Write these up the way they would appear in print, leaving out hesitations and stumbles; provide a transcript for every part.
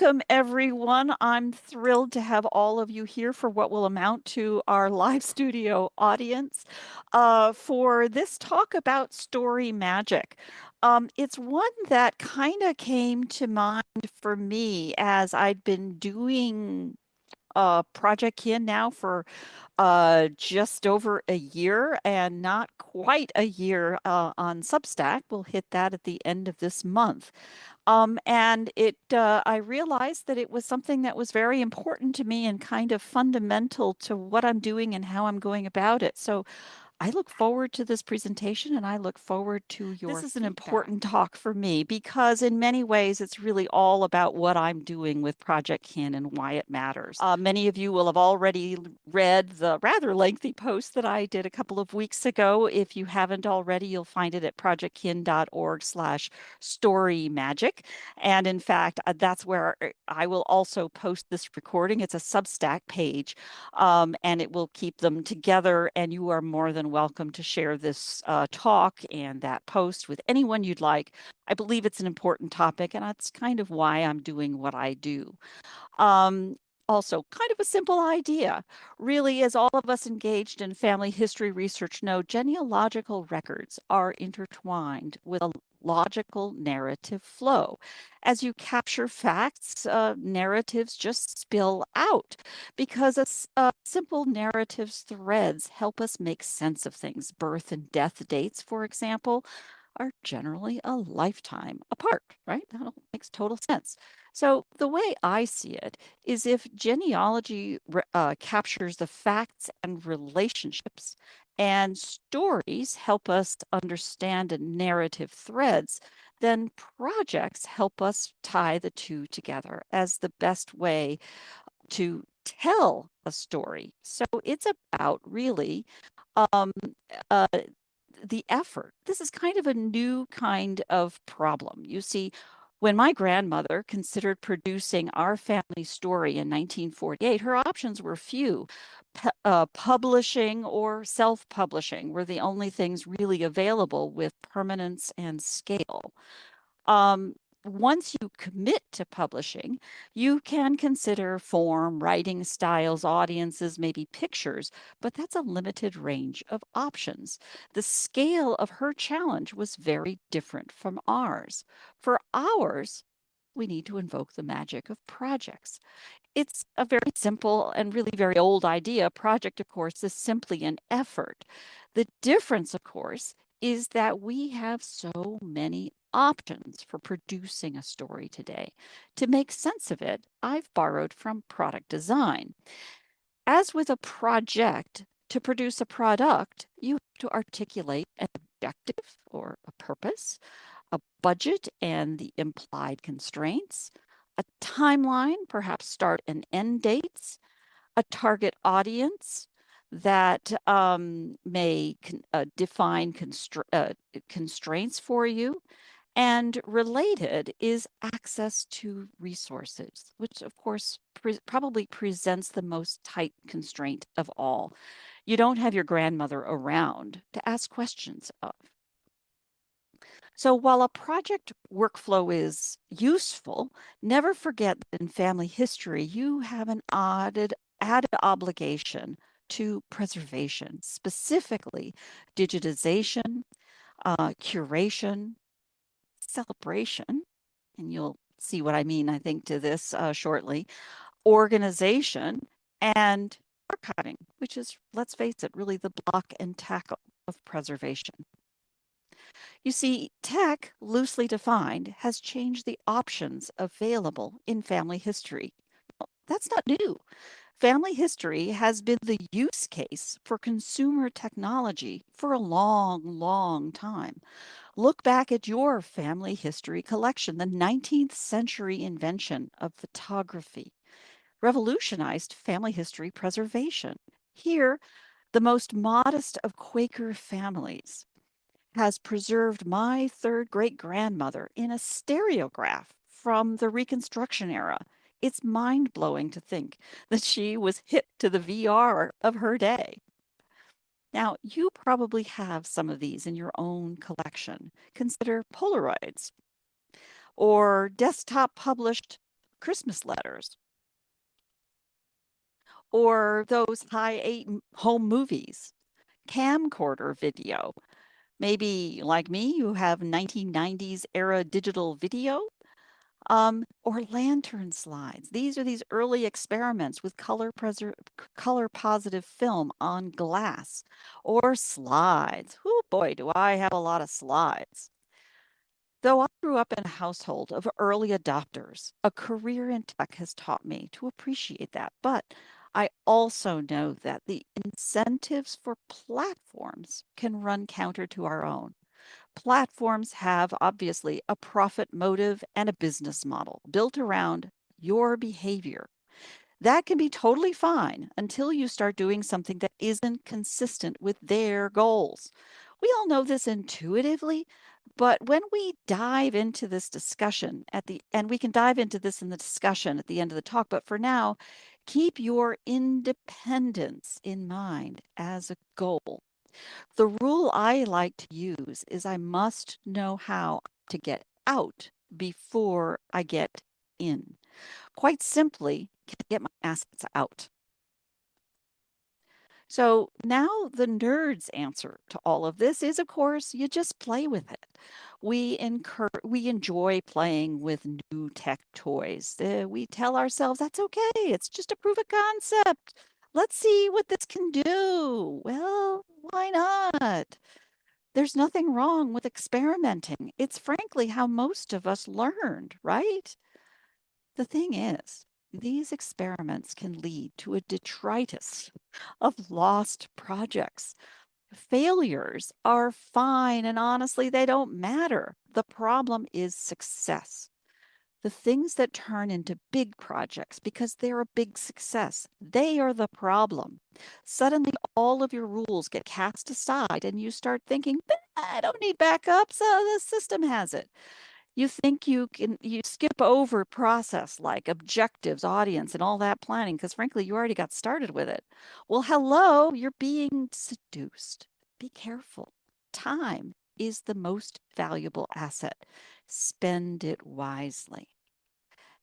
Welcome, everyone. I'm thrilled to have all of you here for what will amount to our live studio audience for this talk about story magic. It's one that kind of came to mind for me as I'd been doing Projectkin now for just over a year and not quite a year on Substack. We'll hit that at the end of this month. I realized that it was something that was very important to me and kind of fundamental to what I'm doing and how I'm going about it. So I look forward to this presentation and I look forward to your This is an important talk for me because in many ways it's really all about what I'm doing with Projectkin and why it matters. Many of you will have already read the rather lengthy post that I did a couple of weeks ago. If you haven't already, you'll find it at projectkin.org/storymagic. And in fact, that's where I will also post this recording. It's a Substack page, and it will keep them together. And you are more than welcome to share this talk and that post with anyone you'd like. I believe it's an important topic, and that's kind of why I'm doing what I do. Also, kind of a simple idea. Really, as all of us engaged in family history research know, genealogical records are intertwined with a logical narrative flow. As you capture facts, narratives just spill out because simple narratives threads help us make sense of things. Birth and death dates, for example, are generally a lifetime apart, right? That all makes total sense. So the way I see it is if genealogy captures the facts and relationships, and stories help us understand narrative threads, then projects help us tie the two together as the best way to tell a story. So it's about really um, uh, the effort. This is kind of a new kind of problem. You see, when my grandmother considered producing our family story in 1948, her options were few. Publishing or self-publishing were the only things really available with permanence and scale. Um, Once you commit to publishing, you can consider form, writing styles, audiences, maybe pictures, but that's a limited range of options. The scale of her challenge was very different from ours. For ours, we need to invoke the magic of projects. It's a very simple and really very old idea. Project, of course, is simply an effort. The difference, of course, is that we have so many options for producing a story today. To make sense of it, I've borrowed from product design. As with a project, to produce a product, you have to articulate an objective or a purpose, a budget and the implied constraints, a timeline, perhaps start and end dates, a target audience that may define constraints for you. And related is access to resources, which of course probably presents the most tight constraint of all. You don't have your grandmother around to ask questions of. So while a project workflow is useful, never forget that in family history, you have an added obligation to preservation, specifically digitization, curation, celebration, and you'll see what I mean, I think, to this shortly, organization, and archiving, which is, let's face it, really the block and tackle of preservation. You see, tech, loosely defined, has changed the options available in family history. Well, that's not new. Family history has been the use case for consumer technology for a long, long time. Look back at your family history collection. The 19th century invention of photography revolutionized family history preservation. Here, the most modest of Quaker families has preserved my third great grandmother in a stereograph from the Reconstruction era. It's mind blowing to think that she was hip to the VR of her day. Now, you probably have some of these in your own collection. Consider Polaroids or desktop published Christmas letters or those high 8 home movies, camcorder video. Maybe like me, you have 1990s era digital video, or lantern slides. These are these early experiments with color positive film on glass or slides. Oh boy, do I have a lot of slides. Though I grew up in a household of early adopters, a career in tech has taught me to appreciate that. But I also know that the incentives for platforms can run counter to our own. Platforms have obviously a profit motive and a business model built around your behavior. That can be totally fine until you start doing something that isn't consistent with their goals. We all know this intuitively, but when we dive into this discussion and we can dive into this in the discussion at the end of the talk, but for now, keep your independence in mind as a goal. The rule I like to use is I must know how to get out before I get in. Quite simply, can I get my assets out? So now the nerd's answer to all of this is, of course, you just play with it. We enjoy playing with new tech toys. We tell ourselves that's okay. It's just a proof of concept. Let's see what this can do. Well, why not? There's nothing wrong with experimenting. It's frankly how most of us learned, right? The thing is, these experiments can lead to a detritus of lost projects. Failures are fine, and honestly, they don't matter. The problem is success. The things that turn into big projects because they're a big success, they are the problem. Suddenly, all of your rules get cast aside, and you start thinking, I don't need backups. The system has it. You skip over process like objectives, audience, and all that planning because frankly, you already got started with it. Well, hello, you're being seduced. Be careful. Time is the most valuable asset. Spend it wisely.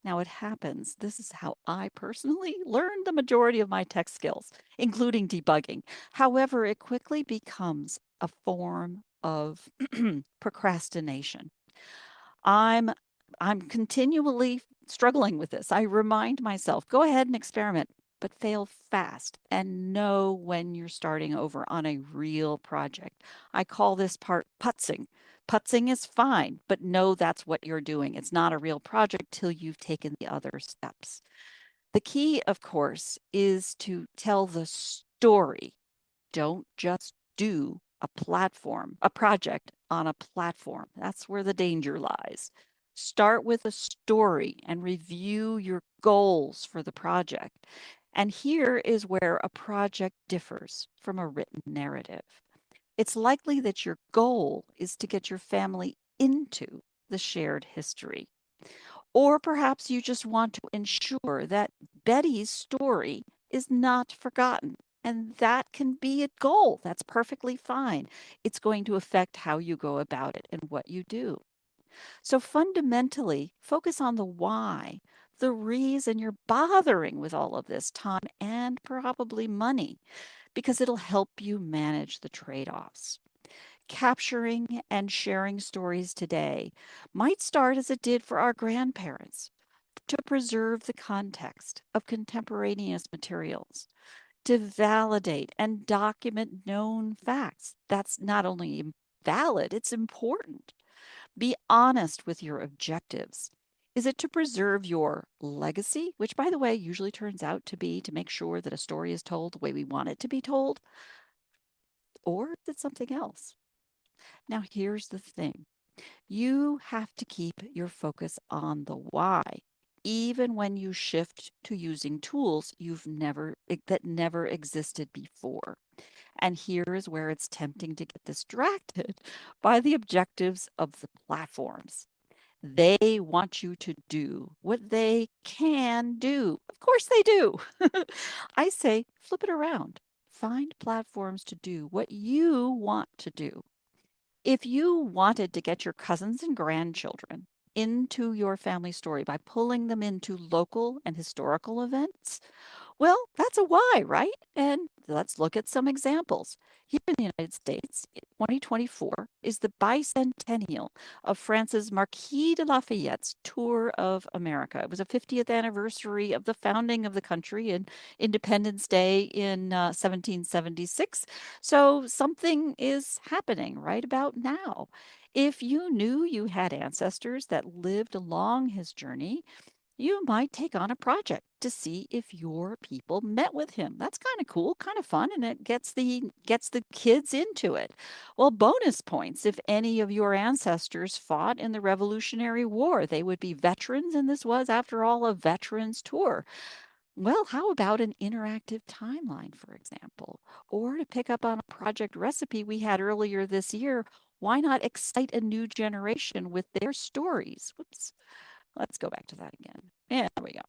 Now, it happens. This is how I personally learned the majority of my tech skills, including debugging. However, it quickly becomes a form of procrastination. I'm I'm continually struggling with this. I remind myself, go ahead and experiment, but fail fast and know when you're starting over on a real project. I call this part putzing. Putzing is fine, but know that's what you're doing. It's not a real project till you've taken the other steps. The key, of course, is to tell the story. Don't just do a project on a platform. That's where the danger lies. Start with a story and review your goals for the project. And here is where a project differs from a written narrative. It's likely that your goal is to get your family into the shared history. Or perhaps you just want to ensure that Betty's story is not forgotten. And that can be a goal. That's perfectly fine. It's going to affect how you go about it and what you do. So fundamentally, focus on the why, the reason you're bothering with all of this time and probably money, because it'll help you manage the trade offs. Capturing and sharing stories today might start as it did for our grandparents to preserve the context of contemporaneous materials, to validate and document known facts. That's not only valid, it's important. Be honest with your objectives. Is it to preserve your legacy, which, by the way, usually turns out to be to make sure that a story is told the way we want it to be told? Or is it something else? Now, here's the thing. You have to keep your focus on the why, even when you shift to using tools that never existed before. And here is where it's tempting to get distracted by the objectives of the platforms. They want you to do what they can do. Of course they do. I say flip it around. Find platforms to do what you want to do. If you wanted to get your cousins and grandchildren into your family story, by pulling them into local and historical events, well, that's a why, right? And let's look at some examples. Here in the United States, 2024 is the bicentennial of France's Marquis de Lafayette's tour of America. It was a 50th anniversary of the founding of the country and Independence Day in 1776. So something is happening right about now. If you knew you had ancestors that lived along his journey, you might take on a project to see if your people met with him. That's kind of cool, kind of fun, and it gets the kids into it. Well, bonus points if any of your ancestors fought in the Revolutionary War. They would be veterans, and this was, after all, a veterans tour. Well, how about an interactive timeline, for example? Or to pick up on a project recipe we had earlier this year, why not excite a new generation with their stories? Whoops. Let's go back to that again. Yeah, there we go.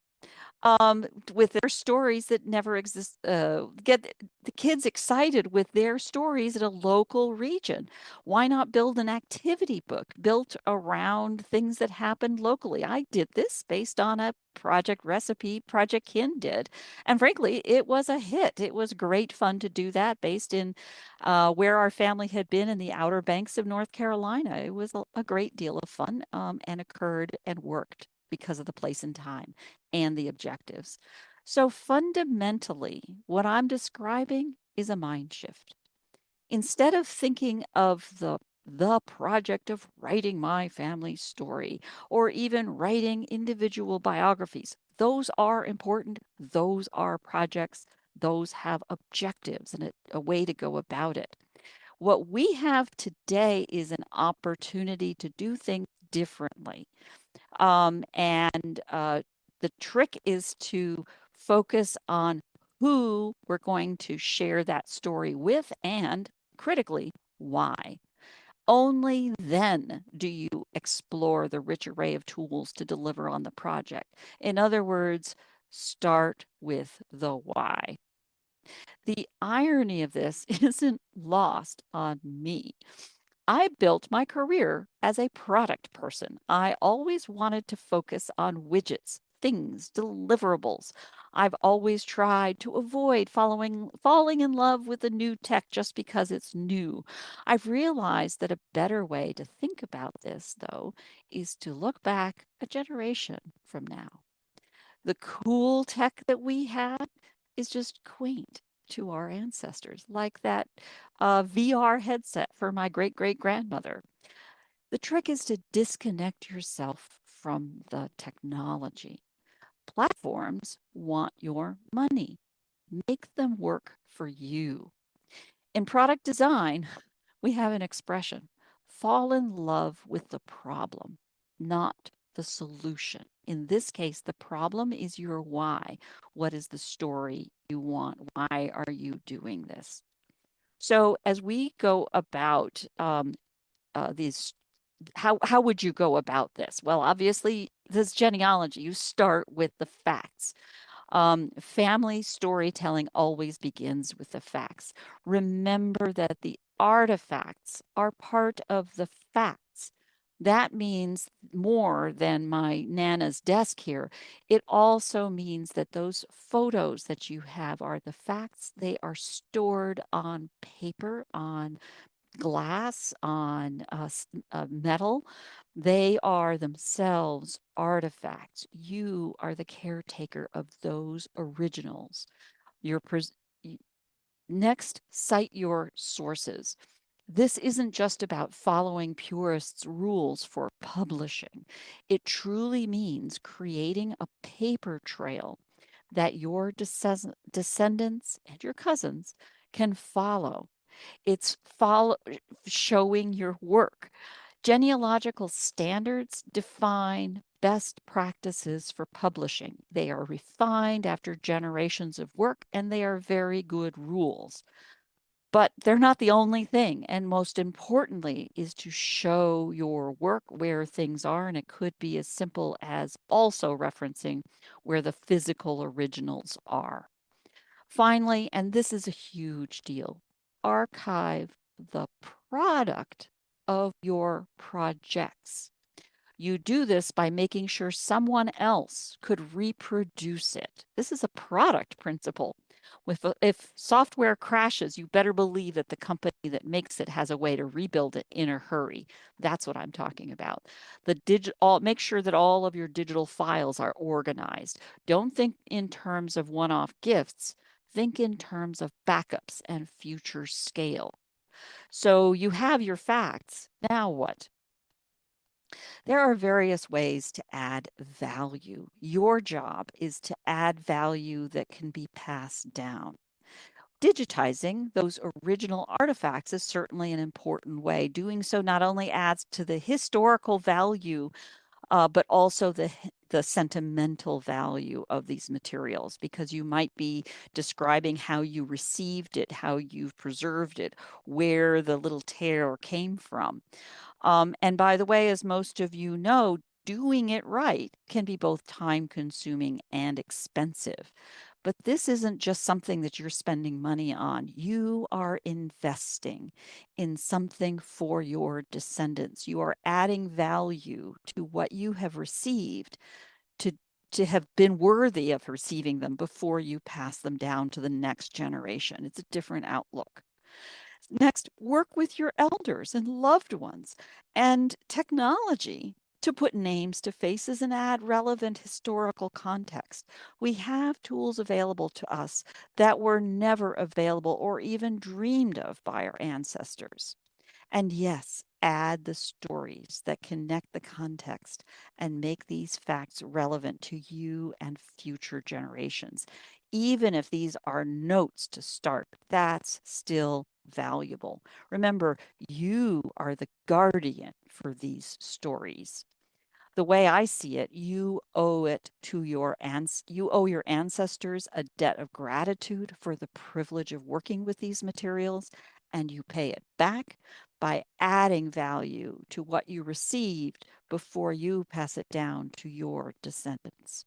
With their stories that never exist, get the kids excited with their stories in a local region. Why not build an activity book built around things that happened locally? I did this based on a project recipe Projectkin did. And frankly, it was a hit. It was great fun to do that based in where our family had been in the Outer Banks of North Carolina. It was a great deal of fun and occurred and worked because of the place and time and the objectives. So fundamentally, what I'm describing is a mind shift. Instead of thinking of the project of writing my family story or even writing individual biographies, those are important. Those are projects. Those have objectives and a way to go about it. What we have today is an opportunity to do things differently. And the trick is to focus on who we're going to share that story with and critically, why. Only then do you explore the rich array of tools to deliver on the project. In other words, start with the why. The irony of this isn't lost on me. I built my career as a product person. I always wanted to focus on widgets, things, deliverables. I've always tried to avoid falling in love with the new tech just because it's new. I've realized that a better way to think about this, though, is to look back a generation from now. The cool tech that we had is just quaint to our ancestors, like that VR headset for my great great grandmother. The trick is to disconnect yourself from the technology. Platforms want your money. Make them work for you. In product design, we have an expression: fall in love with the problem, not the solution. In this case, the problem is your why. What is the story you want? Why are you doing this? So, as we go about these, how would you go about this? Well, obviously, this genealogy, you start with the facts. Family storytelling always begins with the facts. Remember that the artifacts are part of the facts. That means more than my Nana's desk here. It also means that those photos that you have are the facts. They are stored on paper, on glass, on metal. They are themselves artifacts. You are the caretaker of those originals. Your next, cite your sources. This isn't just about following purists' rules for publishing. It truly means creating a paper trail that your descendants and your cousins can follow. It's showing your work. Genealogical standards define best practices for publishing. They are refined after generations of work, and they are very good rules. But they're not the only thing. And most importantly, is to show your work where things are. And it could be as simple as also referencing where the physical originals are. Finally, and this is a huge deal, archive the product of your projects. You do this by making sure someone else could reproduce it. This is a product principle. If software crashes, you better believe that the company that makes it has a way to rebuild it in a hurry. That's what I'm talking about. Make sure that all of your digital files are organized. Don't think in terms of one-off gifts. Think in terms of backups and future scale. So you have your facts. Now what? There are various ways to add value. Your job is to add value that can be passed down. Digitizing those original artifacts is certainly an important way. Doing so not only adds to the historical value, but also the sentimental value of these materials, because you might be describing how you received it, how you've preserved it, where the little tear came from. And by the way, as most of you know, doing it right can be both time consuming and expensive. But this isn't just something that you're spending money on. You are investing in something for your descendants. You are adding value to what you have received to to have been worthy of receiving them before you pass them down to the next generation. It's a different outlook. Next, work with your elders and loved ones and technology to put names to faces and add relevant historical context. We have tools available to us that were never available or even dreamed of by our ancestors. And yes, add the stories that connect the context and make these facts relevant to you and future generations. Even if these are notes to start, that's still valuable. Remember, you are the guardian for these stories. The way I see it, you owe your ancestors a debt of gratitude for the privilege of working with these materials, and you pay it back by adding value to what you received before you pass it down to your descendants.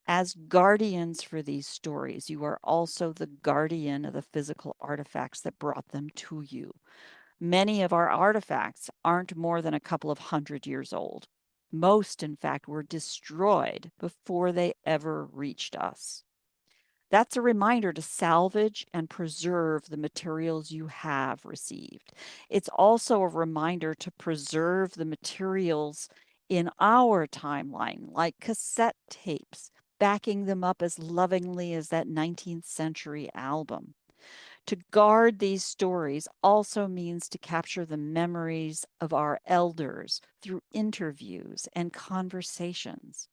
As guardians for these stories, you are also the guardian of the physical artifacts that brought them to you. Many of our artifacts aren't more than a couple of hundred years old. Most, in fact, were destroyed before they ever reached us. That's a reminder to salvage and preserve the materials you have received. It's also a reminder to preserve the materials in our timeline, like cassette tapes, backing them up as lovingly as that 19th century album. To guard these stories also means to capture the memories of our elders through interviews and conversations.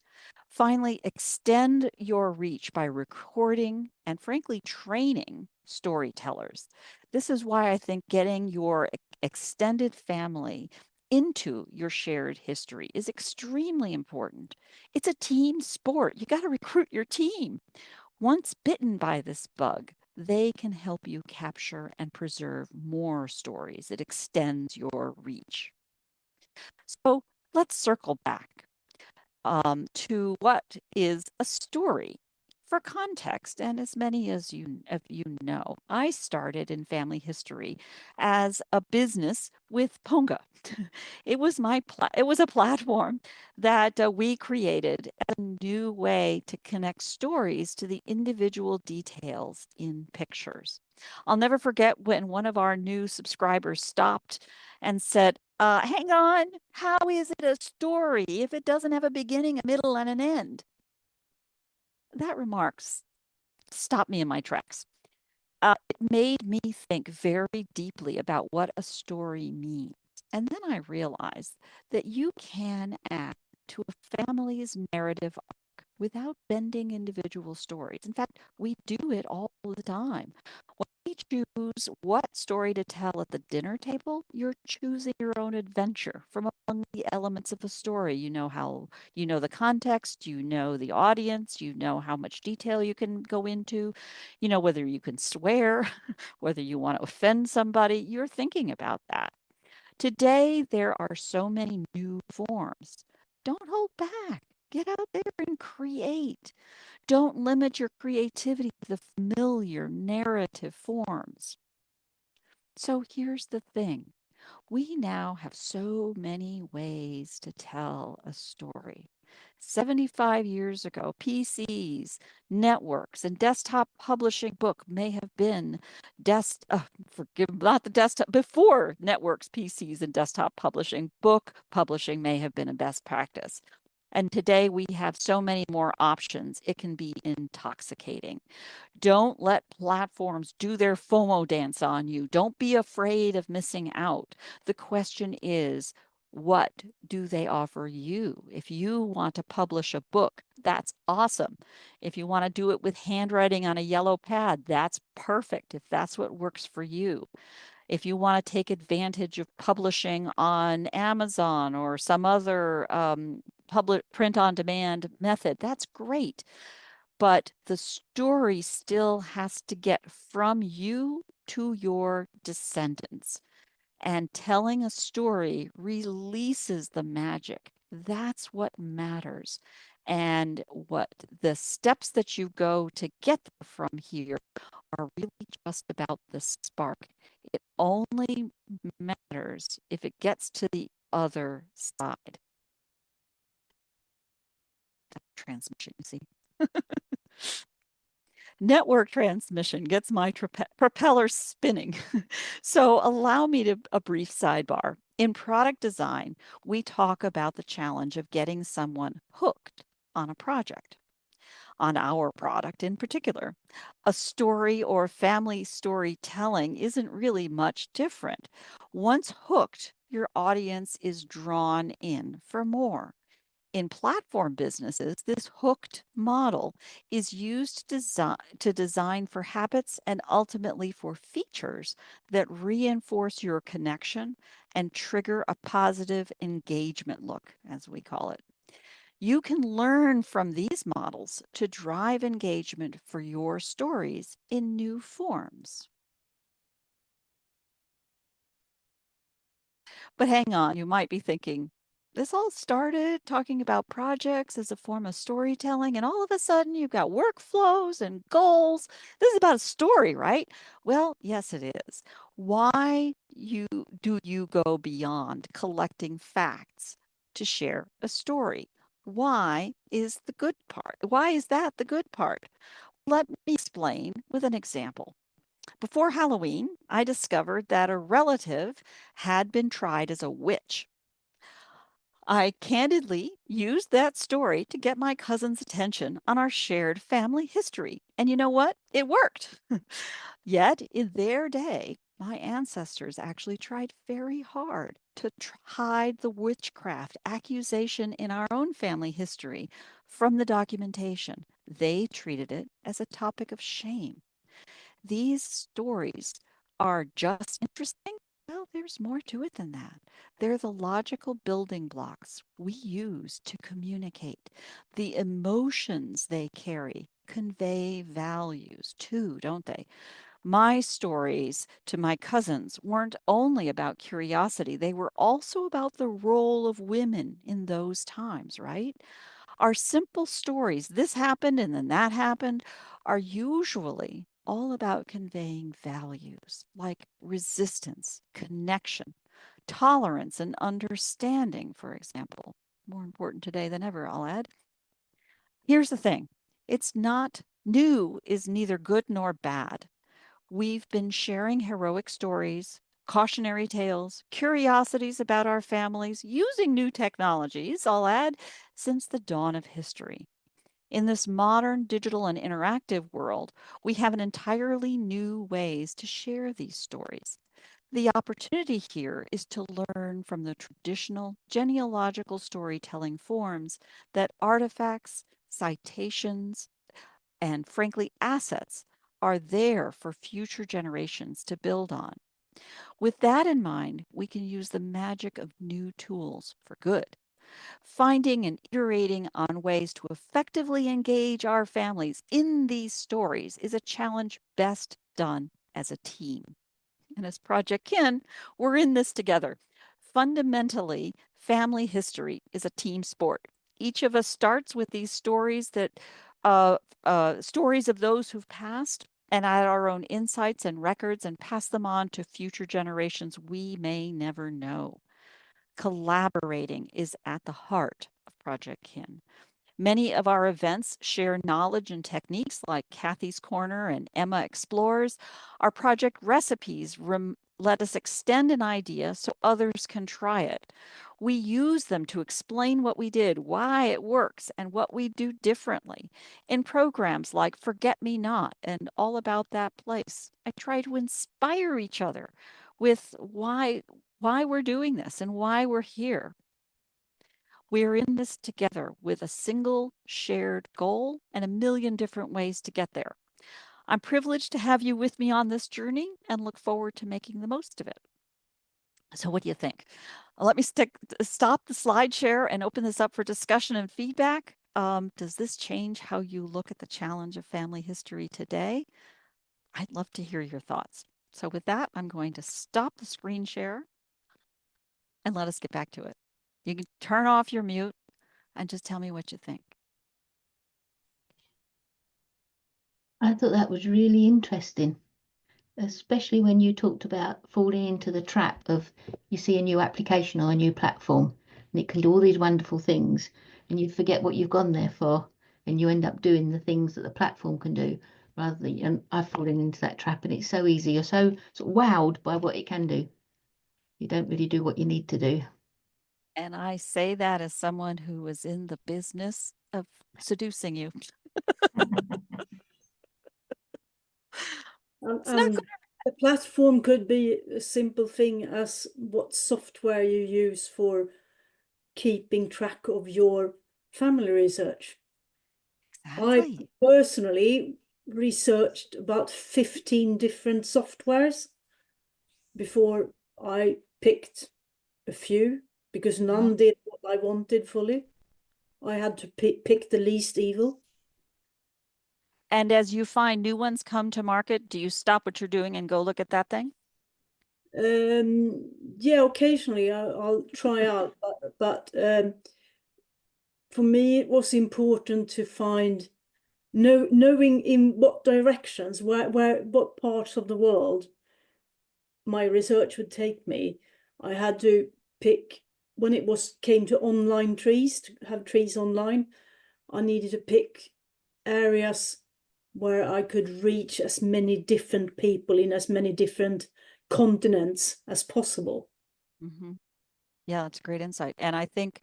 Finally, extend your reach by recording and, frankly, training storytellers. This is why I think getting your extended family into your shared history is extremely important. It's a team sport. You got to recruit your team. Once bitten by this bug, they can help you capture and preserve more stories. It extends your reach. So let's circle back to what is a story. For context, and as many as you know, I started in family history as a business with Ponga. It was a platform that we created as a new way to connect stories to the individual details in pictures. I'll never forget when one of our new subscribers stopped and said, hang on, how is it a story if it doesn't have a beginning, a middle, and an end? That remark stopped me in my tracks. It made me think very deeply about what a story means. And then I realized that you can add to a family's narrative arc without bending individual stories. In fact, we do it all the time. When we choose what story to tell at the dinner table, you're choosing your own adventure from among the elements of a story. You know the context, you know the audience, you know how much detail you can go into, you know whether you can swear, whether you want to offend somebody. You're thinking about that. Today, there are so many new forms. Don't hold back. Get out there and create. Don't limit your creativity to the familiar narrative forms. So here's the thing. We now have so many ways to tell a story. 75 years ago, PCs, networks, and desktop publishing book may have been forgive not the desktop before networks, PCs, and desktop publishing. Book publishing may have been a best practice. And today we have so many more options. It can be intoxicating. Don't let platforms do their FOMO dance on you. Don't be afraid of missing out. The question is, what do they offer you? If you want to publish a book, that's awesome. If you want to do it with handwriting on a yellow pad, that's perfect if that's what works for you. If you want to take advantage of publishing on Amazon or some other public print on demand method, that's great. But the story still has to get from you to your descendants. And telling a story releases the magic. That's what matters. And what the steps that you go to get from here are really just about the spark. It only matters if it gets to the other side. Transmission, you see. Network transmission gets my propeller spinning. So allow me to a brief sidebar. In product design, we talk about the challenge of getting someone hooked on a project, on our product in particular. A story or family storytelling isn't really much different. Once hooked, your audience is drawn in for more. In platform businesses, this hooked model is used to design for habits and ultimately for features that reinforce your connection and trigger a positive engagement look, as we call it. You can learn from these models to drive engagement for your stories in new forms. But hang on, you might be thinking, this all started talking about projects as a form of storytelling, and all of a sudden you've got workflows and goals. This is about a story, right? Well, yes, it is. Why do you go beyond collecting facts to share a story? Why is the good part? Why is that the good part? Let me explain with an example. Before Halloween, I discovered that a relative had been tried as a witch. I candidly used that story to get my cousin's attention on our shared family history. And you know what? It worked. Yet, in their day, my ancestors actually tried very hard to hide the witchcraft accusation in our own family history from the documentation. They treated it as a topic of shame. These stories are just interesting. Well, there's more to it than that. They're the logical building blocks we use to communicate. The emotions they carry convey values too, don't they? My stories to my cousins weren't only about curiosity, they were also about the role of women in those times, right? Our simple stories, this happened and then that happened, are usually all about conveying values like resistance, connection, tolerance, and understanding, for example. More important today than ever, I'll add. Here's the thing, it's not new, is neither good nor bad. We've been sharing heroic stories, cautionary tales, curiosities about our families using new technologies, I'll add, since the dawn of history. In this modern digital and interactive world, we have an entirely new ways to share these stories. The opportunity here is to learn from the traditional genealogical storytelling forms that artifacts, citations, and frankly, assets are there for future generations to build on. With that in mind, we can use the magic of new tools for good. Finding and iterating on ways to effectively engage our families in these stories is a challenge best done as a team. And as Projectkin, we're in this together. Fundamentally, family history is a team sport. Each of us starts with these stories that stories of those who've passed, and add our own insights and records and pass them on to future generations we may never know. Collaborating is at the heart of Projectkin. Many of our events share knowledge and techniques like Kathy's Corner and Emma Explores. Our project recipes let us extend an idea so others can try it. We use them to explain what we did, why it works, and what we do differently. In programs like Forget Me Not and All About That Place, I try to inspire each other with why we're doing this and why we're here. We're in this together with a single shared goal and a million different ways to get there. I'm privileged to have you with me on this journey and look forward to making the most of it. So, what do you think? Let me stop the slide share and open this up for discussion and feedback. Does this change how you look at the challenge of family history today? I'd love to hear your thoughts. So, with that, I'm going to stop the screen share and let us get back to it. You can turn off your mute and just tell me what you think. I thought that was really interesting, especially when you talked about falling into the trap of you see a new application or a new platform and it can do all these wonderful things and you forget what you've gone there for and you end up doing the things that the platform can do rather than, and I've fallen into that trap and it's so easy. You're so sort of wowed by what it can do. You don't really do what you need to do. And I say that as someone who was in the business of seducing you. It's not And a platform could be a simple thing as what software you use for keeping track of your family research. exactly. I personally researched about 15 different softwares before I picked a few, because none did what I wanted fully. I had to pick the least evil. And as you find new ones come to market, do you stop what you're doing and go look at that thing? Yeah, occasionally I'll try out, but for me it was important to find knowing in what directions, what parts of the world my research would take me. I had to pick, when it came to online trees, to have trees online, I needed to pick areas where I could reach as many different people in as many different continents as possible. Mm-hmm. Yeah, that's great insight. And I think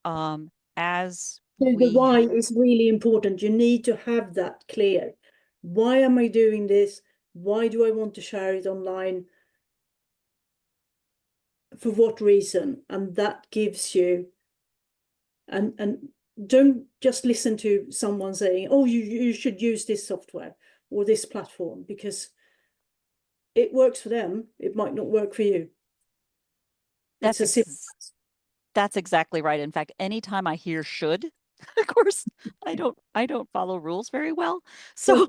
as So the we why is really important. You need to have that clear. Why am I doing this? Why do I want to share it online? For what reason? And that gives you, and don't just listen to someone saying, oh, you should use this software or this platform, because it works for them. It might not work for you. It's that's a simple. that's exactly right. In fact, anytime I hear should, of course, I don't follow rules very well. So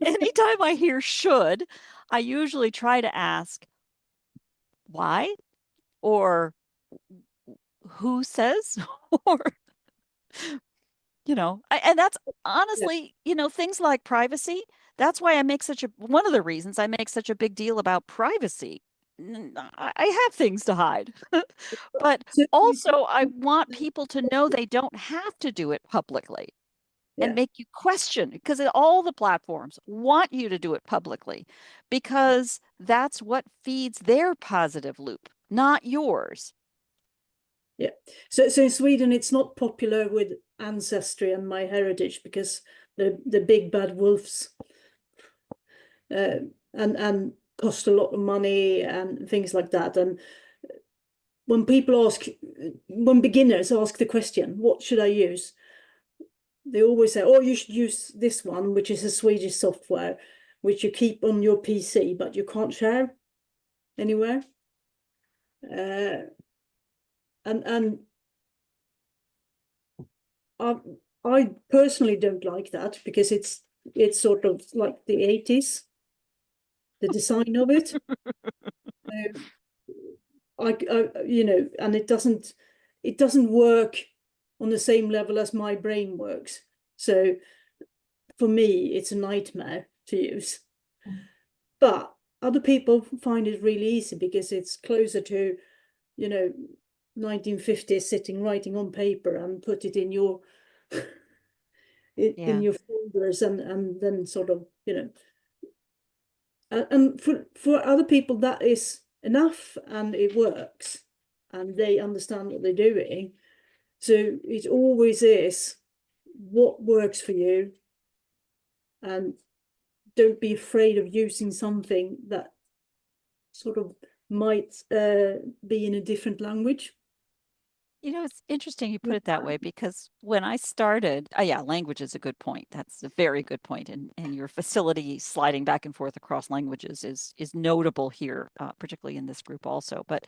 anytime I hear should, I usually try to ask why or who says or and that's honestly, things like privacy. That's why one of the reasons I make such a big deal about privacy. I have things to hide, but So, also I want people to know they don't have to do it publicly and yeah, make you question, because all the platforms want you to do it publicly because that's what feeds their positive loop, not yours. yeah. So in Sweden, it's not popular with ancestry and my heritage because the big bad wolves, and cost a lot of money and things like that. And when beginners ask the question, what should I use? They always say, oh, you should use this one, which is a Swedish software, which you keep on your PC, but you can't share anywhere. And I personally don't like that, because it's sort of like the 80s, the design of it. And it doesn't work on the same level as my brain works. So for me, it's a nightmare to use. But other people find it really easy because it's closer to, 1950s sitting writing on paper and put it in your in your folders and then sort of, and for other people that is enough and it works and they understand what they're doing. So it always is what works for you, and don't be afraid of using something that sort of might be in a different language. It's interesting you put it that way because when I started, yeah, language is a good point. That's a very good point. And your facility sliding back and forth across languages is notable here, particularly in this group also. But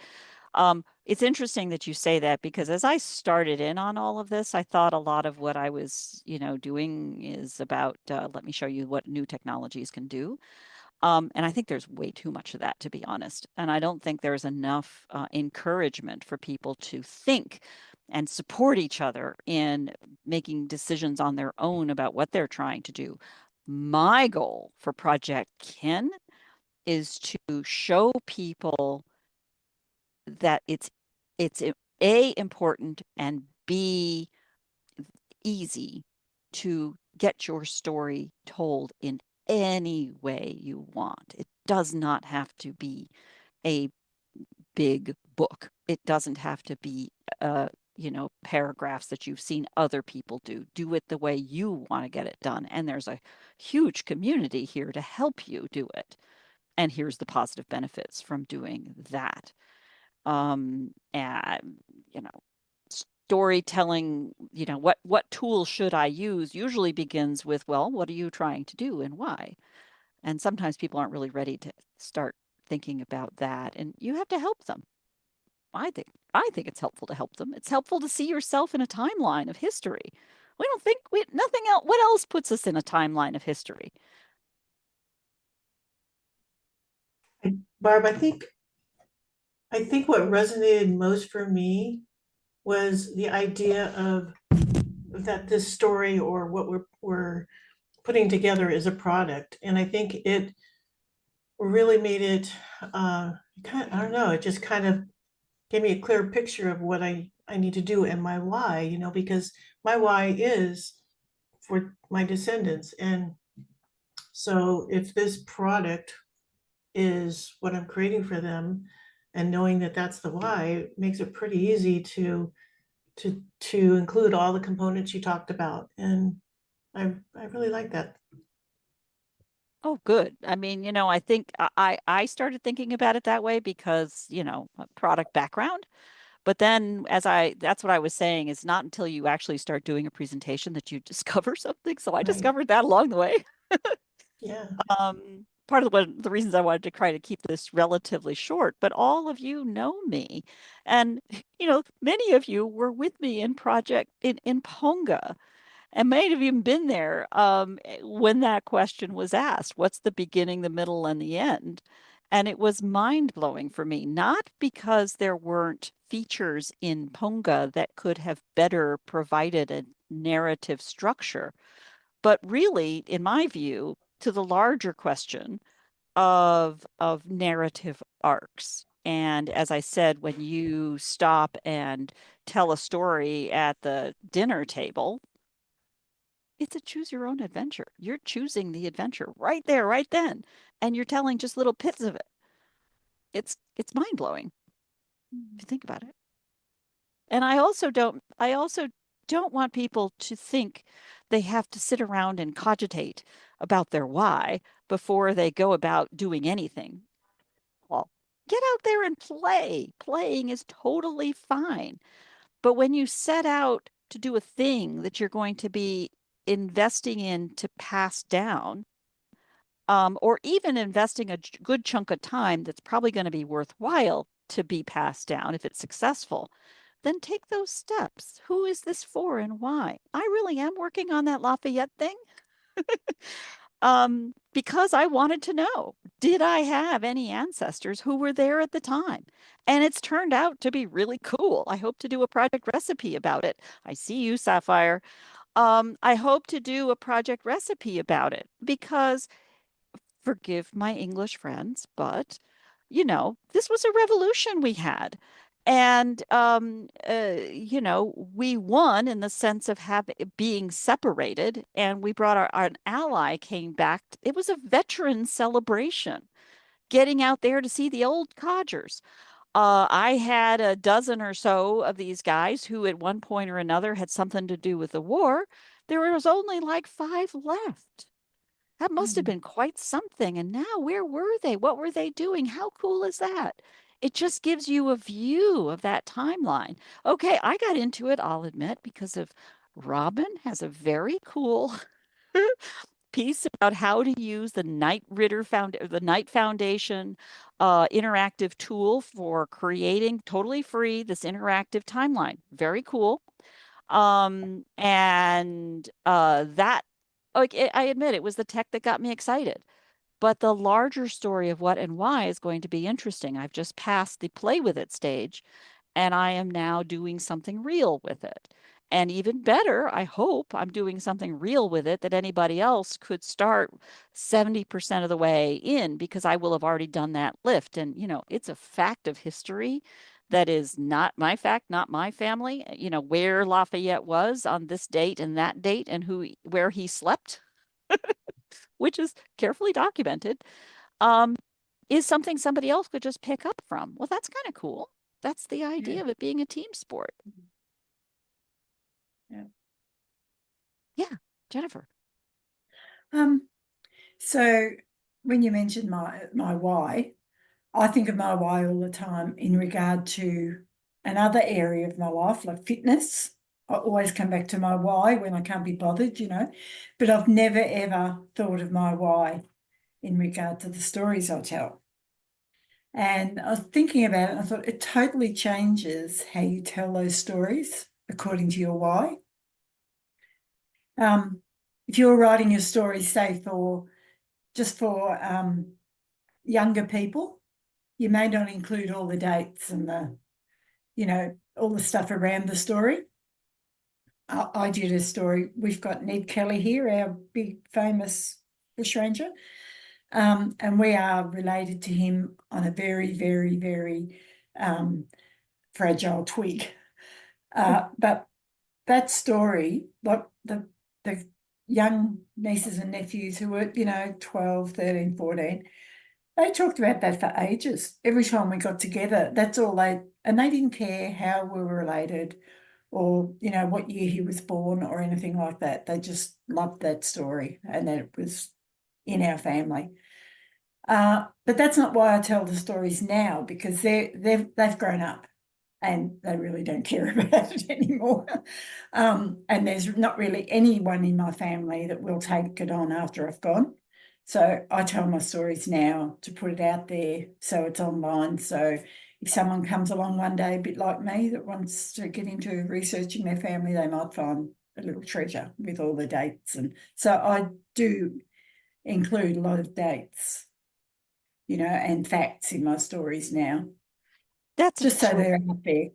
it's interesting that you say that because as I started in on all of this, I thought a lot of what I was, doing is about let me show you what new technologies can do. And I think there's way too much of that, to be honest. And I don't think there's enough encouragement for people to think and support each other in making decisions on their own about what they're trying to do. My goal for Projectkin is to show people that it's A, important, and B, easy to get your story told in any way you want. It does not have to be a big book. It doesn't have to be paragraphs that you've seen other people do. Do it the way you want to get it done. And there's a huge community here to help you do it. And here's the positive benefits from doing that. And storytelling, what tools should I use usually begins with, well, what are you trying to do and why? And sometimes people aren't really ready to start thinking about that, and you have to help them. I think it's helpful to help them. It's helpful to see yourself in a timeline of history. We don't think we nothing else. What else puts us in a timeline of history? Barb, I think what resonated most for me was the idea of that this story or what we're putting together is a product. And I think it really made it I don't know, it just kind of gave me a clear picture of what I need to do and my why, because my why is for my descendants. And so if this product is what I'm creating for them, and knowing that that's the why makes it pretty easy to include all the components you talked about. And I really like that. Oh, good. I mean, I think I started thinking about it that way because, a product background. But then that's what I was saying is not until you actually start doing a presentation that you discover something. So I Right. discovered that along the way. Yeah. Part of the reasons I wanted to try to keep this relatively short, but all of you know me. And, many of you were with me in Ponga and may have even been there when that question was asked, what's the beginning, the middle, and the end? And it was mind blowing for me, not because there weren't features in Ponga that could have better provided a narrative structure, but really, in my view, to the larger question of narrative arcs. And as I said, when you stop and tell a story at the dinner table, it's a choose your own adventure. You're choosing the adventure right there, right then, and you're telling just little bits of it. It's mind blowing if you think about it. And I also don't want people to think they have to sit around and cogitate about their why before they go about doing anything. Well, get out there and play. Playing is totally fine. But when you set out to do a thing that you're going to be investing in to pass down, or even investing a good chunk of time that's probably going to be worthwhile to be passed down if it's successful, then take those steps. Who is this for and why? I really am working on that Lafayette thing because I wanted to know, did I have any ancestors who were there at the time? And it's turned out to be really cool. I hope to do a project recipe about it. I see you, Sapphire. I hope to do a project recipe about it because forgive my English friends, but you know, this was a revolution we had. And you know, we won in the sense of having being separated, and we brought an ally came back. It was a veteran celebration, getting out there to see the old codgers. I had a dozen or so of these guys who, at one point or another, had something to do with the war. There was only like 5 left. That must have been quite something. And now, where were they? What were they doing? How cool is that? It just gives you a view of that timeline. Okay, I got into it, I'll admit, because of Robin has a very cool piece about how to use the the Knight Foundation interactive tool for creating totally free this interactive timeline. Very cool. And that, like, I admit it was the tech that got me excited. But the larger story of what and why is going to be interesting. I've just passed the play with it stage, and I am now doing something real with it. And even better, I hope I'm doing something real with it that anybody else could start 70% of the way in, because I will have already done that lift. And, you know, it's a fact of history that is not my fact, not my family, you know, where Lafayette was on this date and that date and where he slept, which is carefully documented, um, is something somebody else could just pick up from. Well, that's kind of cool. That's the idea Yeah. of it being a team sport. Yeah. Yeah, Jennifer. So when you mentioned my why, I think of my why all the time in regard to another area of my life, like fitness. I always come back to my why when I can't be bothered, you know, but I've never ever thought of my why in regard to the stories I tell. And I was thinking about it, and I thought it totally changes how you tell those stories according to your why. If you're writing your story, say just for younger people, you may not include all the dates and all the stuff around the story. I did a story. We've got Ned Kelly here, our big famous bushranger, and we are related to him on a very, very, very fragile twig. But that story, like the young nieces and nephews who were, 12, 13, 14, they talked about that for ages. Every time we got together, that's all and they didn't care how we were related or, what year he was born or anything like that. They just loved that story and that it was in our family. But that's not why I tell the stories now, because they've grown up and they really don't care about it anymore. And there's not really anyone in my family that will take it on after I've gone. So I tell my stories now to put it out there so it's online. So if someone comes along one day, a bit like me, that wants to get into researching their family, they might find a little treasure with all the dates. And so I do include a lot of dates, and facts in my stories now, That's just so they're out there.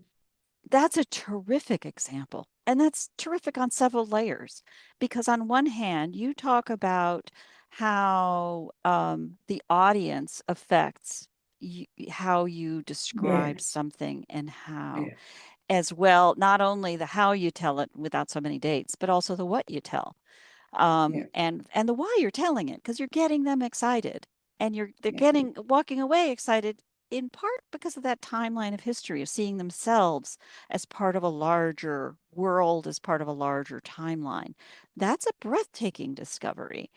That's a terrific example. And that's terrific on several layers, because on one hand, you talk about how the audience affects how you describe something, and how, as well, not only the how you tell it without so many dates, but also the what you tell, and the why you're telling it, because you're getting them excited, and they're walking away excited, in part because of that timeline of history of seeing themselves as part of a larger world, as part of a larger timeline. That's a breathtaking discovery.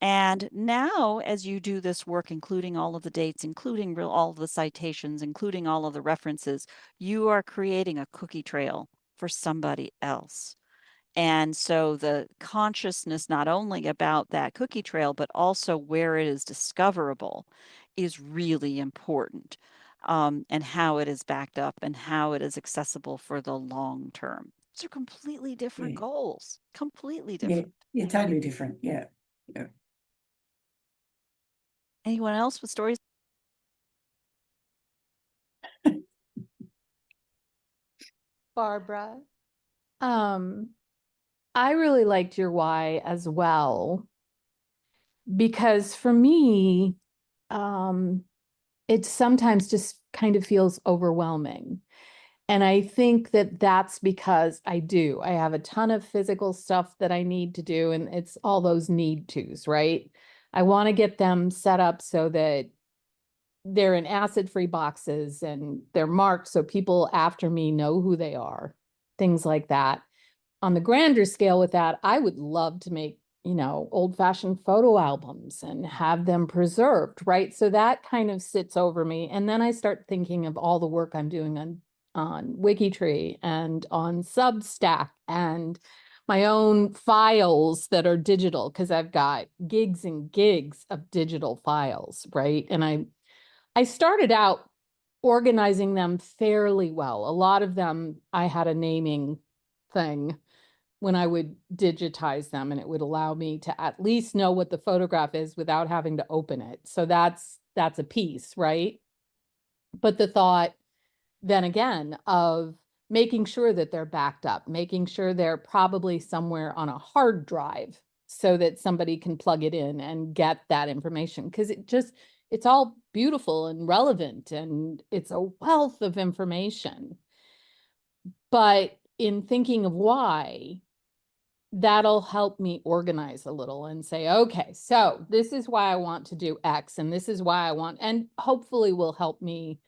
And now, as you do this work, including all of the dates, including all of the citations, including all of the references, you are creating a cookie trail for somebody else. And so the consciousness, not only about that cookie trail, but also where it is discoverable, is really important, and how it is backed up and how it is accessible for the long term. These are completely different goals, completely different. Yeah, totally different. Yeah. Anyone else with stories? Barbara. I really liked your why as well. because for me, it sometimes just kind of feels overwhelming. And I think that that's because I have a ton of physical stuff that I need to do, and it's all those need tos, right? I want to get them set up so that they're in acid-free boxes and they're marked so people after me know who they are, things like that. On the grander scale with that, I would love to make, old-fashioned photo albums and have them preserved, right? So that kind of sits over me. And then I start thinking of all the work I'm doing on Wikitree and on Substack and my own files that are digital, because I've got gigs and gigs of digital files, right? And I started out organizing them fairly well. A lot of them, I had a naming thing when I would digitize them, and it would allow me to at least know what the photograph is without having to open it. So that's a piece, right? But the thought then again of making sure that they're backed up, making sure they're probably somewhere on a hard drive so that somebody can plug it in and get that information. Because it's all beautiful and relevant, and it's a wealth of information. But in thinking of why, that'll help me organize a little and say, okay, so this is why I want to do X, and this is why I want, and hopefully will help me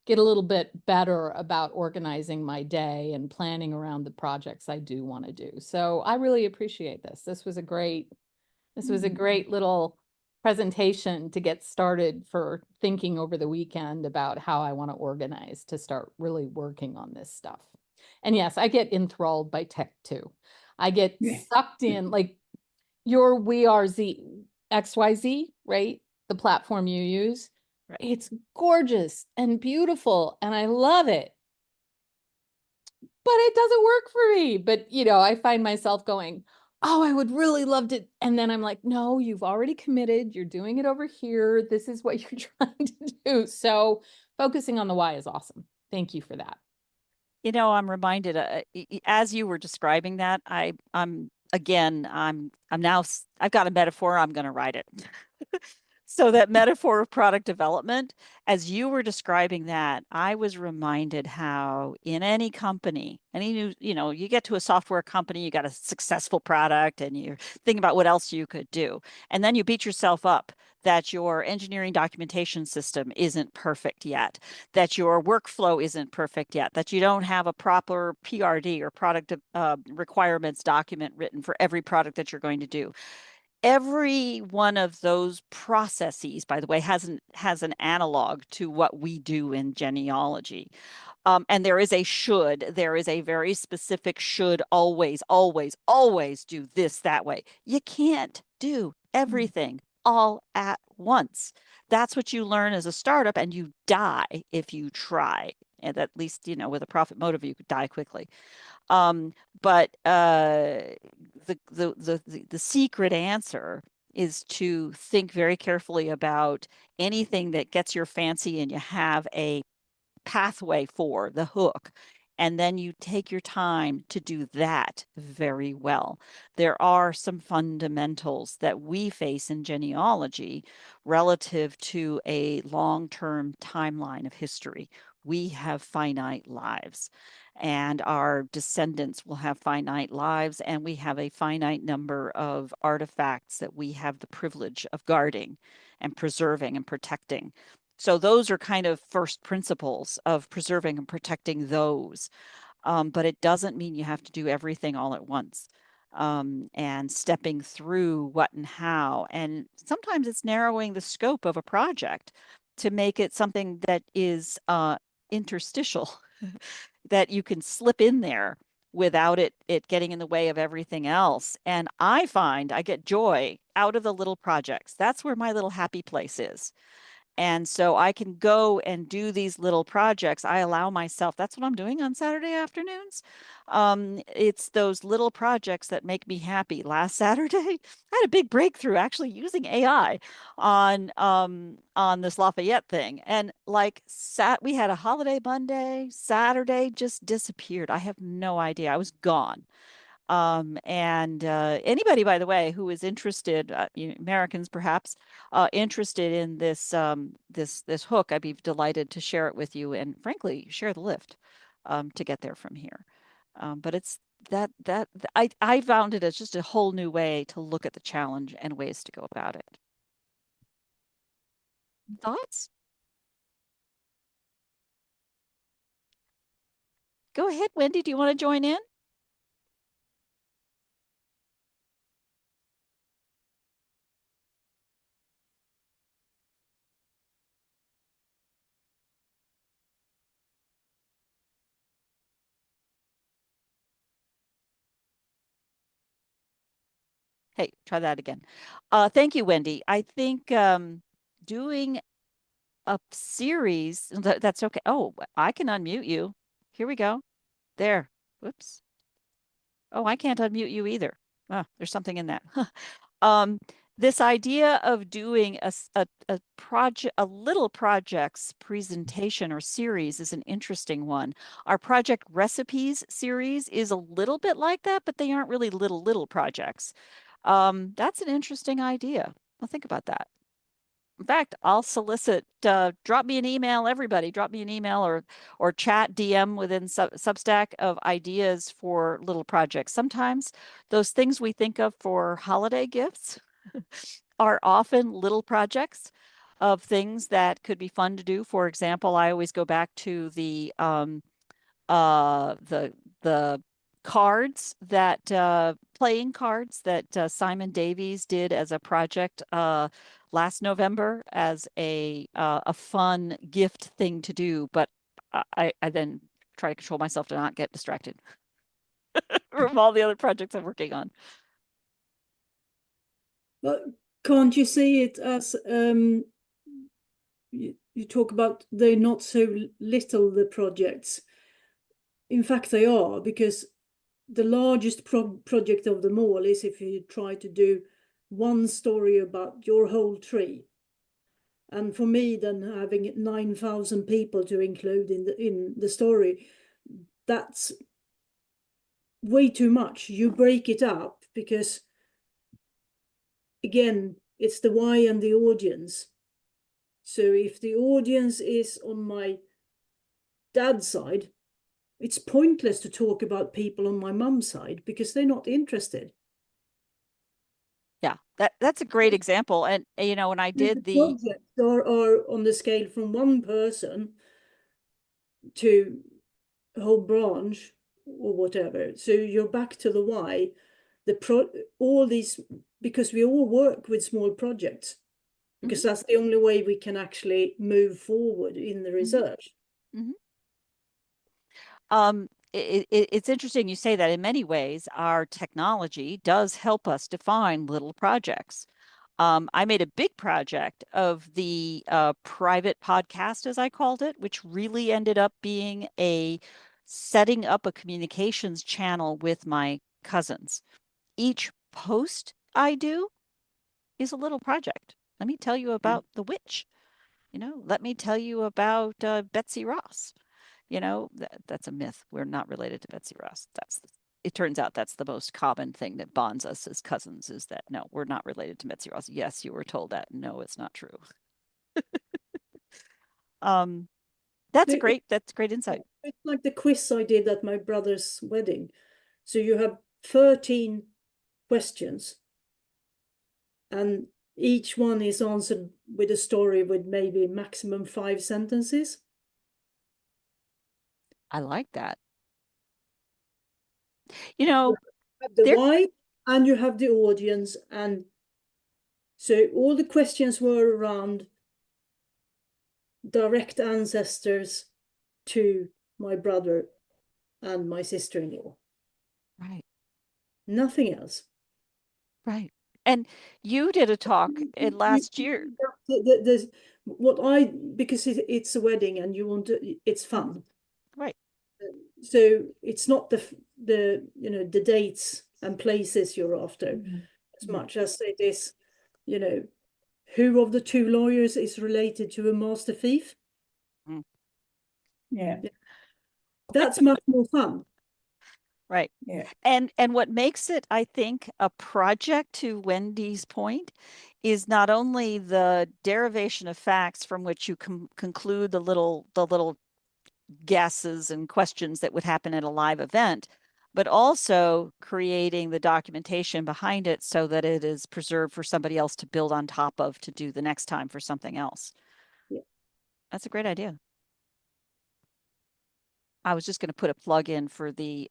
get a little bit better about organizing my day and planning around the projects I do want to do. So I really appreciate this. This was a great little presentation to get started for thinking over the weekend about how I want to organize to start really working on this stuff. And yes, I get enthralled by tech too. I get sucked in, like your XYZ, right? The platform you use. Right. It's gorgeous and beautiful, and I love it. But it doesn't work for me. But, I find myself going, oh, I would really love to. And then I'm like, no, you've already committed. You're doing it over here. This is what you're trying to do. So focusing on the why is awesome. Thank you for that. I'm reminded as you were describing that, I'm now, I've got a metaphor, I'm going to write it. So that metaphor of product development, as you were describing that, I was reminded how in any company, any new, you get to a software company, you got a successful product and you're thinking about what else you could do. And then you beat yourself up that your engineering documentation system isn't perfect yet, that your workflow isn't perfect yet, that you don't have a proper PRD or product requirements document written for every product that you're going to do. Every one of those processes, by the way, has an analog to what we do in genealogy. And there is a very specific should always, always, always do this that way. You can't do everything all at once. That's what you learn as a startup, and you die if you try. And at least, with a profit motive, you could die quickly. But the secret answer is to think very carefully about anything that gets your fancy and you have a pathway for the hook. And then you take your time to do that very well. There are some fundamentals that we face in genealogy relative to a long-term timeline of history. We have finite lives, and our descendants will have finite lives, and we have a finite number of artifacts that we have the privilege of guarding and preserving and protecting. So those are kind of first principles of preserving and protecting those. But it doesn't mean you have to do everything all at once. And stepping through what and how. And sometimes it's narrowing the scope of a project to make it something that is interstitial, that you can slip in there without it getting in the way of everything else. And I find I get joy out of the little projects. That's where my little happy place is. And so I can go and do these little projects. I allow myself, that's what I'm doing on Saturday afternoons. It's those little projects that make me happy. Last Saturday, I had a big breakthrough actually using AI on this Lafayette thing. And we had a holiday Monday, Saturday just disappeared. I have no idea. I was gone. And anybody, by the way, who is interested, Americans perhaps, interested in this this hook, I'd be delighted to share it with you, and frankly, share the lift to get there from here. But it's I found it as just a whole new way to look at the challenge and ways to go about it. Thoughts? Go ahead, Wendy. Do you want to join in? Hey, try that again. Thank you, Wendy. I think doing a series, that's okay. Oh, I can unmute you. Here we go. There. Whoops. Oh, I can't unmute you either. Oh, there's something in that. This idea of doing a project, a little projects presentation or series is an interesting one. Our project recipes series is a little bit like that, but they aren't really little projects. That's an interesting idea. I'll think about that. In fact, I'll solicit, drop me an email, everybody, drop me an email or chat DM within Substack of ideas for little projects. Sometimes those things we think of for holiday gifts are often little projects of things that could be fun to do. For example, I always go back to the cards that playing cards that Simon Davies did as a project last November as a fun gift thing to do. But I then try to control myself to not get distracted from all the other projects I'm working on. But can't you see it as you talk about they're not so little, the projects? In fact, they are, because the largest project of them all is if you try to do one story about your whole tree. And for me, then having 9,000 people to include in the story, that's way too much. You break it up because, again, it's the why and the audience. So if the audience is on my dad's side, it's pointless to talk about people on my mum's side because they're not interested. Yeah, that's a great example. And when I did the projects are on the scale from one person to a whole branch or whatever. So you're back to the why. All these, because we all work with small projects, because that's the only way we can actually move forward in the research. It's interesting you say that. In many ways, our technology does help us define little projects. I made a big project of the private podcast, as I called it, which really ended up being setting up a communications channel with my cousins. Each post I do is a little project. Let me tell you about the witch. Let me tell you about Betsy Ross. That's a myth. We're not related to Betsy Ross. It turns out that's the most common thing that bonds us as cousins, is that no, we're not related to Betsy Ross. Yes, you were told that. No, it's not true. That's great insight. It's like the quiz I did at my brother's wedding. So you have 13 questions, and each one is answered with a story with maybe maximum 5 sentences. I like that. You have the why and you have the audience, and so all the questions were around direct ancestors to my brother and my sister-in-law. Right. Nothing else. Right. And you did a talk last year. There's because it's a wedding and you want to, it's fun. Right. So it's not the dates and places you're after as much as it is, who of the 2 lawyers is related to a master thief? Yeah. That's much more fun. Right. Yeah. And what makes it, I think, a project, to Wendy's point, is not only the derivation of facts from which you conclude the little guesses and questions that would happen at a live event, but also creating the documentation behind it so that it is preserved for somebody else to build on top of to do the next time for something else. Yeah. That's a great idea. I was just going to put a plug in for the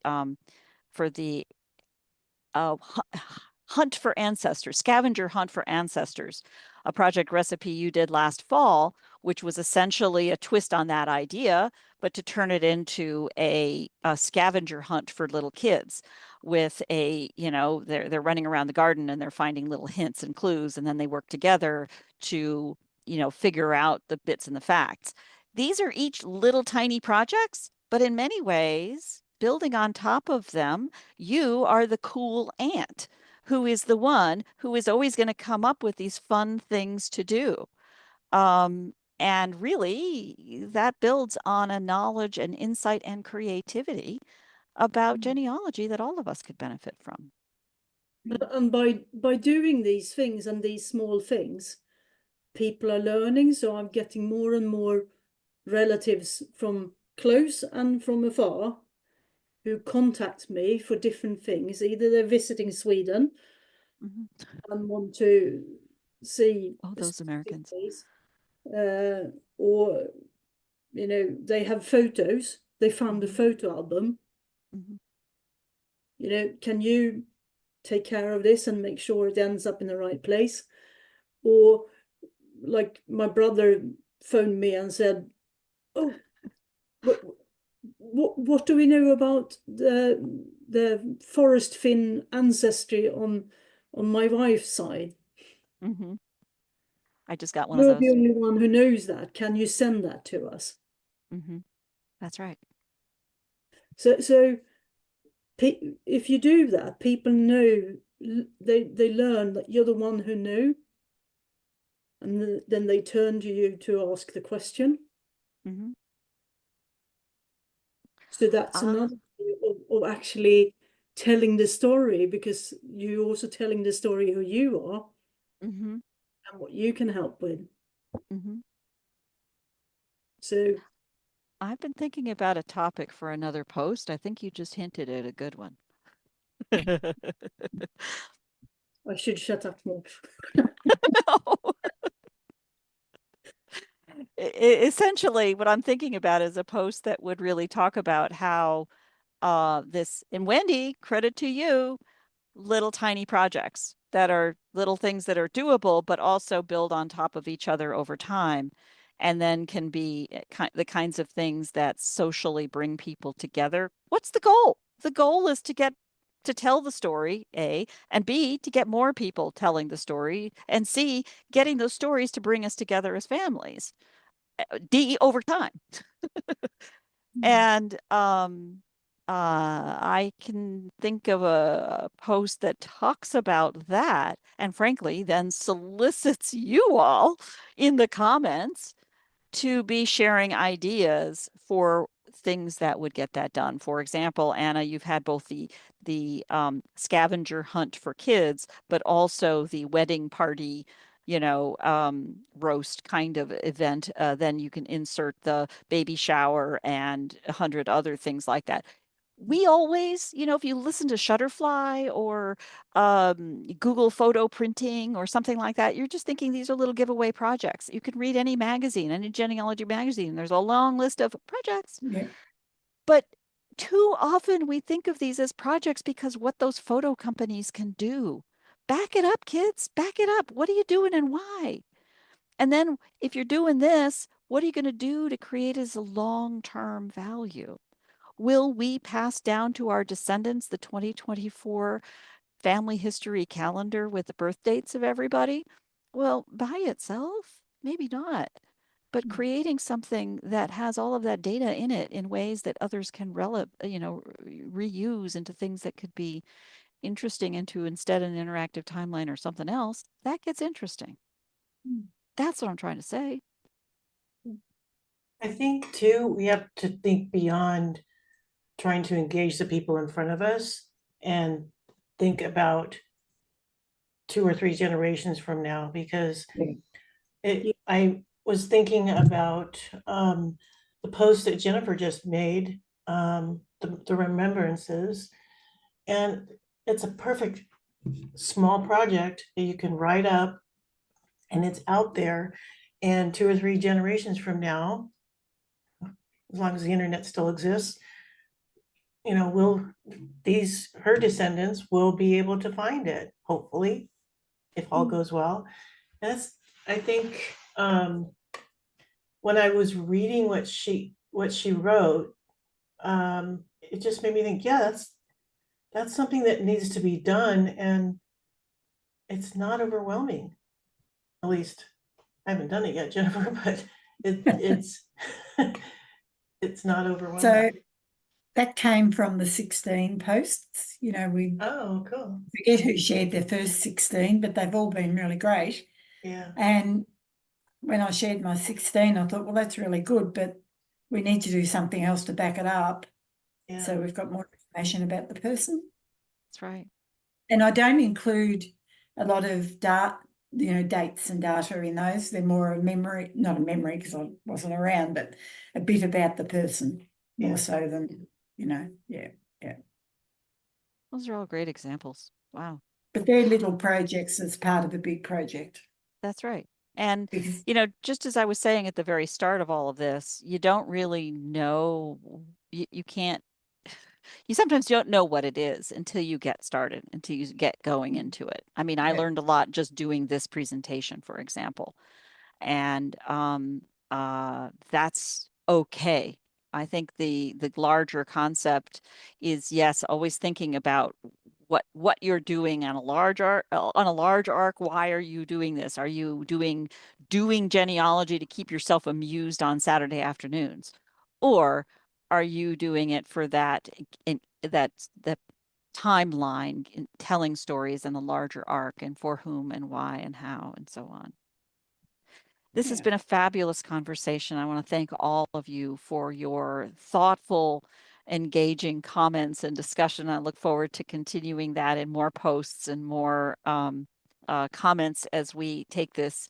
hunt for ancestors, scavenger hunt for ancestors, a project recipe you did last fall, which was essentially a twist on that idea, but to turn it into a scavenger hunt for little kids with they're running around the garden and they're finding little hints and clues, and then they work together to, figure out the bits and the facts. These are each little tiny projects, but in many ways, building on top of them, you are the cool aunt who is the one who is always going to come up with these fun things to do. And really, that builds on a knowledge and insight and creativity about genealogy that all of us could benefit from. And by doing these things and these small things, people are learning. So I'm getting more and more relatives from close and from afar who contact me for different things. Either they're visiting Sweden and want to see Oh, those Americans. place, or they have photos. They found a photo album. Can you take care of this and make sure it ends up in the right place? Or like my brother phoned me and said, "Oh, what do we know about the forest fin ancestry on my wife's side?" I just got one of You're those. the only one who knows that. Can you send that to us? That's right. So if you do that, people know, they learn that you're the one who knew, and then they turn to you to ask the question. So that's another way of actually telling the story, because you're also telling the story who you are and what you can help with. So I've been thinking about a topic for another post. I think you just hinted at a good one. I should shut up more. No. Essentially, what I'm thinking about is a post that would really talk about how this, and Wendy, credit to you, little tiny projects that are little things that are doable, but also build on top of each other over time, and then can be the kinds of things that socially bring people together. What's the goal? The goal is to tell the story, A, and B, to get more people telling the story, and C, getting those stories to bring us together as families. D, over time. And I can think of a post that talks about that, and frankly, then solicits you all in the comments to be sharing ideas for things that would get that done. For example, Anna, you've had both the scavenger hunt for kids, but also the wedding party, roast kind of event. Then you can insert the baby shower and 100 other things like that. We always, if you listen to Shutterfly or Google photo printing or something like that, you're just thinking these are little giveaway projects. You can read any magazine, any genealogy magazine. There's a long list of projects. Yeah. But too often we think of these as projects because what those photo companies can do. Back it up, kids. Back it up. What are you doing and why? And then if you're doing this, what are you going to do to create as a long-term value? Will we pass down to our descendants the 2024 family history calendar with the birth dates of everybody? Well, by itself, maybe not. But creating something that has all of that data in it in ways that others can reuse into things that could be interesting into instead an interactive timeline or something else, that gets interesting. That's what I'm trying to say. I think too, we have to think beyond trying to engage the people in front of us and think about 2 or 3 generations from now, because I was thinking about the post that Jennifer just made, the remembrances, and it's a perfect small project that you can write up, and it's out there, and 2 or 3 generations from now, as long as the internet still exists, her descendants will be able to find it, hopefully, if all goes well. I think when I was reading what she wrote, it just made me think, yeah, that's something that needs to be done, and it's not overwhelming. At least I haven't done it yet, Jennifer, but it's it's not overwhelming. So that came from the 16 posts. Oh, cool. Forget who shared their first 16, but they've all been really great. Yeah. And when I shared my 16, I thought, well, that's really good, but we need to do something else to back it up. Yeah. So we've got more information about the person. That's right. And I don't include a lot of dates and data in those. They're more a memory, not a memory because I wasn't around, but a bit about the person more so than, yeah. Those are all great examples. Wow. But they're little projects as part of a big project. That's right. And, Because just as I was saying at the very start of all of this, you don't really know, you can't, you sometimes don't know what it is until you get started, until you get going into it. I mean, I Yeah. learned a lot just doing this presentation, for example. And that's okay. I think the larger concept is, yes, always thinking about what you're doing on a large arc. Why are you doing this? Are you doing genealogy to keep yourself amused on Saturday afternoons, or are you doing it for that the timeline in telling stories in the larger arc, and for whom and why and how and so on? This has been a fabulous conversation. I want to thank all of you for your thoughtful, engaging comments and discussion. I look forward to continuing that in more posts and more comments as we take this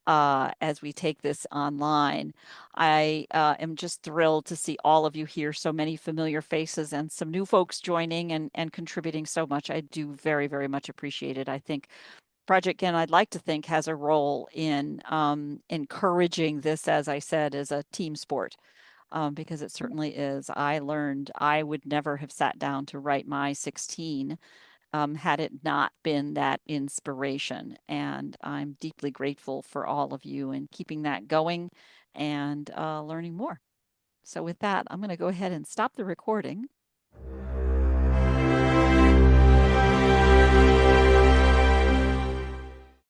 online. I am just thrilled to see all of you here, so many familiar faces and some new folks joining and contributing so much. I do very, very much appreciate it. I think Projectkin, I'd like to think, has a role in encouraging this, as I said, as a team sport, because it certainly is. I learned I would never have sat down to write my 16 had it not been that inspiration. And I'm deeply grateful for all of you and keeping that going and learning more. So with that, I'm going to go ahead and stop the recording.